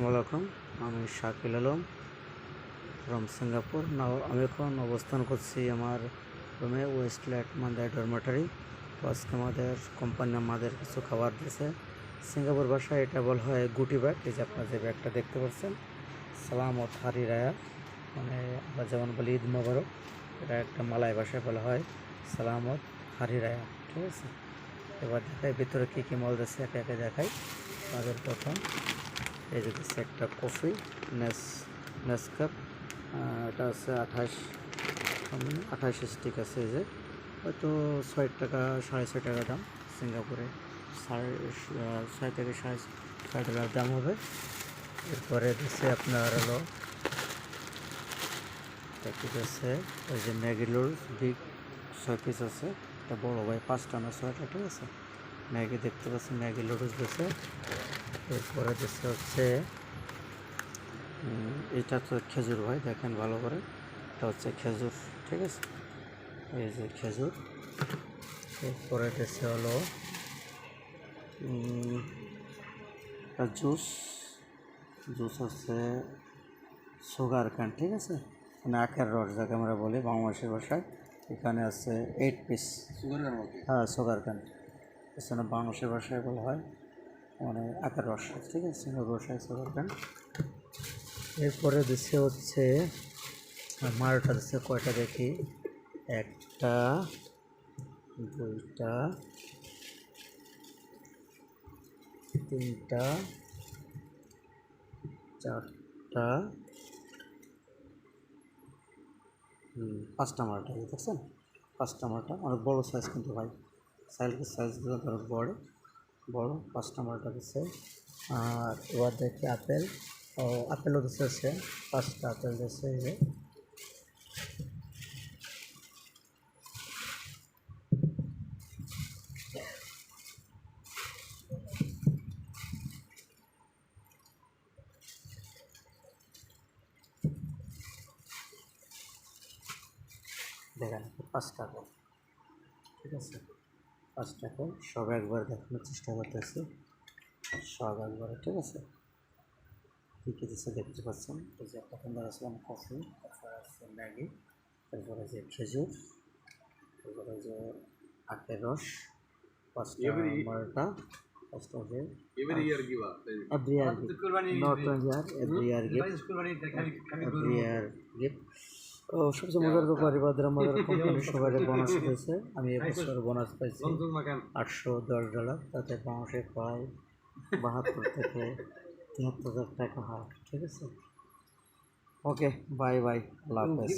আসসালামু আলাইকুম। আমি শাকিল আলম ফ্রম সিঙ্গাপুর। আমি এখন অবস্থান করছি আমার রুমে, ওয়েস্টল্যান্ড মান্দাই ডরমেটরি। তো আজকে আমাদের কোম্পানি আমাদের কিছু খাবার দিয়েছে। সিঙ্গাপুর ভাষায় এটা বলা হয় গুটি ব্যাগ। এই যে আপনার যে ব্যাগটা দেখতে পাচ্ছেন, সালামত হারি রায়া, মানে আমরা যেমন বলি ঈদ মোবারক, এটা একটা মালয় ভাষায় বলা হয় সালামত হারি রায়া। ঠিক আছে, এবার দেখাই ভিতরে কী কী মাল দিচ্ছে, একে একে দেখাই। আমাদের প্রথম এই যে দিচ্ছে একটা কফি নেসকাপ, এটা আছে 28 স্টিক আছে। এই যে হয়তো 6 টাকা 6.5 টাকা দাম, সিঙ্গাপুরে 6.5 থেকে 6.5 টাকার দাম হবে। এরপরে দিচ্ছে আপনার হলো কি দিচ্ছে ওই যে ম্যাগি লুডলস বিগ 6 পিস আছে, এটা বড় ভাই 5টা না 6টা। ঠিক আছে, ম্যাগি দেখতে পাচ্ছি, ম্যাগি লুডলস দিচ্ছে। এরপরে দিচ্ছে হচ্ছে এটা তো খেজুর ভাই, দেখেন ভালো করে, এটা হচ্ছে খেজুর। ঠিক আছে, এই যে খেজুর। এরপরে দিচ্ছে হলো জুস হচ্ছে সুগার ক্যান। ঠিক আছে, মানে আখের রস যাকে আমরা বলি বাংলাদেশের ভাষায়। এখানে আছে 8 পিস হ্যাঁ সুগার ক্যান, এখানে বাংলাদেশের ভাষায় বলা হয় মানে আখের রস। ঠিক আছে, ভাষায় সুগার ক্যান। এরপরে দিচ্ছে হচ্ছে মালটা দিচ্ছে কয়টা দেখি, 1টা 2টা 3টা 4টা 5টা মালটা দেখছেন, 5টা মালটা অনেক বড়ো সাইজ কিন্তু ভাই, সাইজগুলো অনেক বড় 5টা মালটা দিচ্ছে। আর এবার দেখি আপেলও দিচ্ছে হচ্ছে 5টা আপেল দিচ্ছে। এই যে দেখেন 5টা আপেল। ঠিক আছে, 5টা আপেল সব একবার দেখানোর চেষ্টা করতেছি, সব একবারে। ঠিক আছে, কী কী দিচ্ছে দেখতে পাচ্ছেন। এই যে প্রথম আসলাম কফি, তারপরে আছে ম্যাগি, তারপরে যে খেজুর, তারপরে যে আখের রস, 5টা মালটা, 5টা যে এভরি ইয়ার গিফট। ও সবচেয়ে মজার ব্যাপার, এবার আমাদের কোম্পানির সবাই বোনাস দিয়েছে। আমি এবছর বোনাস পাইছি $810, তাতে বাংলাদেশে প্রায় 72 থেকে 73,000 টাকা হয়। ঠিক আছে, ওকে, বাই বাই, আল্লাহ হাফেজ।